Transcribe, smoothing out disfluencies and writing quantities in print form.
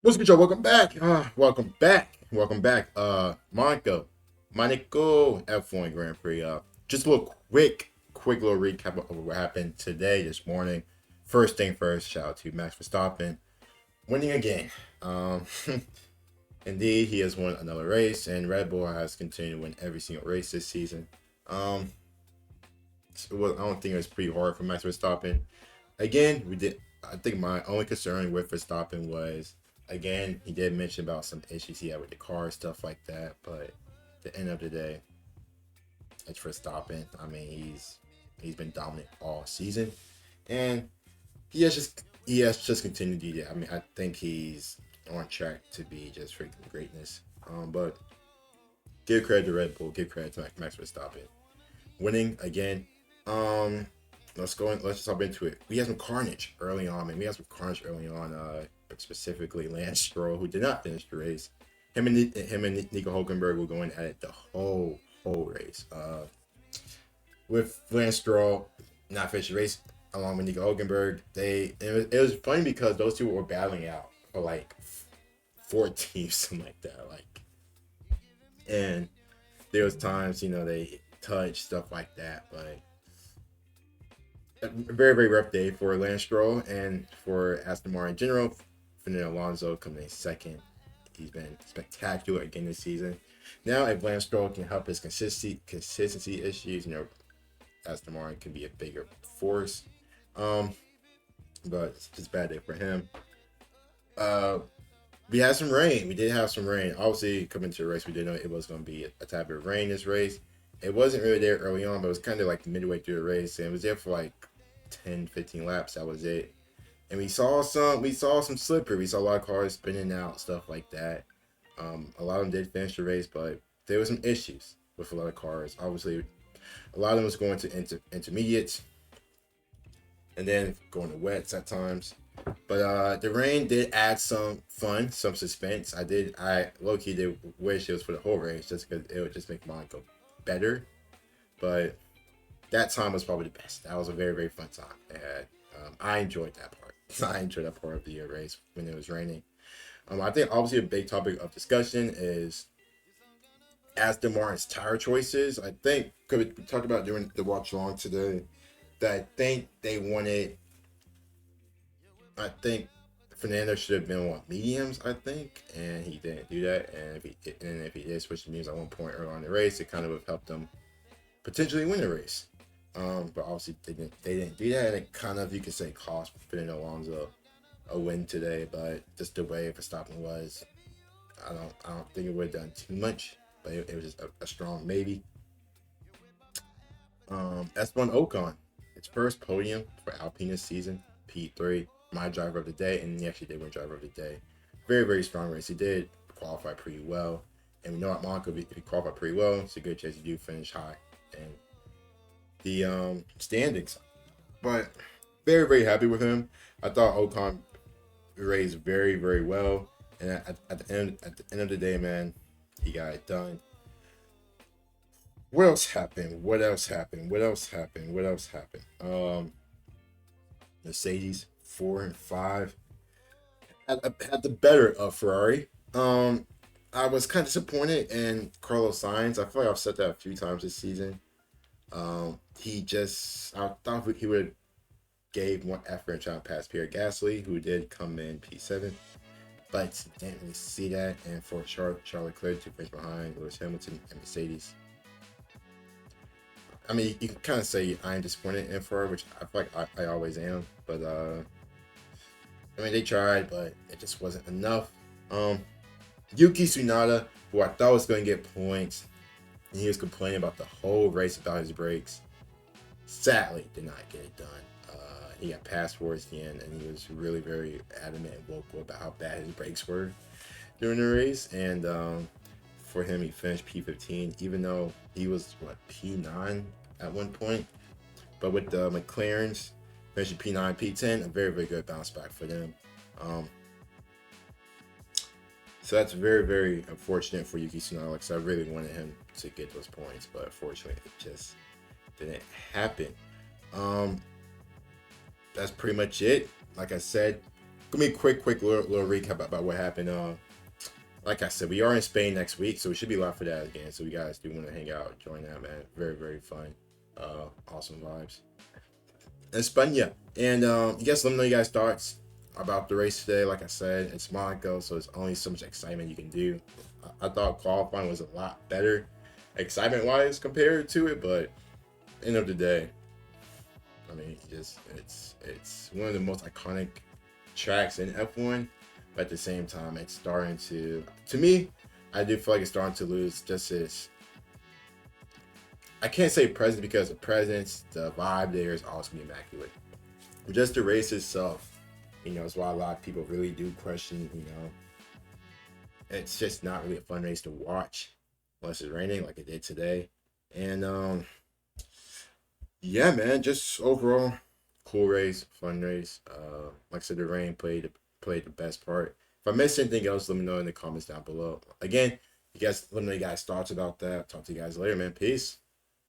What's good, y'all? Welcome back. Welcome back. Welcome back. Monaco F1 Grand Prix. Just a little quick little recap of what happened today, this morning. First thing first, shout out to Max Verstappen winning again. Um, Indeed, he has won another race, and Red Bull has continued to win every single race this season. Um, I don't think it was pretty hard for Max Verstappen. Again, we did. I think my only concern with Verstappen was, again, he did mention about some issues he had with the car, stuff like that. But at the end of the day, it's Verstappen. I mean, he's been dominant all season, and he has just continued to do that. I mean, I think he's on track to be just freaking greatness. But give credit to Red Bull, give credit to Max Verstappen winning again. Um, let's go. Let's just hop into it. We had some carnage early on, man. We had some carnage early on. Specifically Lance Stroll, who did not finish the race. Him and Nico Hulkenberg were going at it the whole race. With Lance Stroll not finishing the race along with Nico Hulkenberg, it was funny because those two were battling out for like 14, something like that. And there was times they touch stuff like that, but a very rough day for Lance Stroll and for Aston Martin in general. Fernando Alonso coming in second. He's been spectacular again this season. Now, if Lance Stroll can help his consistency issues, Aston Martin can be a bigger force. Um, but it's just a bad day for him. Uh, we had some rain. We did have some rain. Obviously, coming to the race, we didn't know it was going to be a type of rain this race. It wasn't really there early on, but it was kind of like midway through the race, and it was there for like 10, 15 laps. That was it. And we saw some slippery. We saw a lot of cars spinning out, stuff like that. A lot of them did finish the race, but there were some issues with a lot of cars. Obviously, a lot of them was going to intermediates and then going to wets at times. But the rain did add some fun, some suspense. I low key did wish it was for the whole race, just because it would just make mine go better. But that time was probably the best. That was a very fun time. And I enjoyed that part. I enjoyed that part of the race when it was raining. I think obviously a big topic of discussion is Aston Martin's tire choices. I think because we talked about during the watch along today that I think they wanted. I think Fernando should have been on mediums. I think, and he didn't do that. And if he did switch to mediums at one point early on in the race, it kind of would have helped them potentially win the race. But obviously they didn't do that, and it kind of, you could say, cost Fernando Alonso a win today. But just the way Verstappen was, I don't think it would have done too much. But it was just a strong maybe. S1 Ocon, its first podium for Alpine this season, P3, my driver of the day, and he actually did win driver of the day. Very strong race. He did qualify pretty well, and we know at Monaco, if you qualify pretty well, it's a good chance you do finish high and the standings. But very happy with him. I thought Ocon raced very well, and at the end of the day, man, he got it done. What else happened? What else happened? What else happened? What else happened? Mercedes 4 and 5 had the better of Ferrari. I was kind of disappointed in Carlos Sainz. I feel like I've said that a few times this season. I thought he would gave more effort in trying to pass Pierre Gasly, who did come in P7, but didn't really see that. And for Charles Leclerc to finish behind Lewis Hamilton and Mercedes, I mean, you can kind of say I am disappointed in Ferrari, which I feel like I always am. But I mean, they tried, but it just wasn't enough. Yuki Tsunoda, who I thought was going to get points, and he was complaining about the whole race about his brakes. Sadly, did not get it done. He got passed towards the end, and he was really very adamant and vocal about how bad his brakes were during the race. And for him, he finished P15, even though he was P9 at one point. But with the McLarens finishing P9, P10, a very good bounce back for them. So that's very unfortunate for Yuki Tsunoda, because I really wanted him to get those points, but unfortunately, it just didn't happen. That's pretty much it. Like I said, Gonna be a quick little recap about what happened. Like I said, we are in Spain next week, so we should be live for that again. So you guys do want to hang out, join that, man. Very fun. Awesome vibes. España. And you guys let me know you guys' thoughts about the race today. Like I said, it's Monaco, so it's only so much excitement you can do. I thought qualifying was a lot better, excitement wise, compared to it, but end of the day, I mean, it's one of the most iconic tracks in F1, but at the same time, it's starting to me, I do feel like it's starting to lose just its. I can't say presence because the presence, the vibe there is always gonna be immaculate. But just the race itself, is why a lot of people really do question. It's just not really a fun race to watch unless it's raining like it did today. And yeah, man, just overall cool race, fun race. Like I said, the rain played the best part. If I missed anything else, let me know in the comments down below. Again, you guys let me know you guys thoughts about that. Talk to you guys later, man. Peace.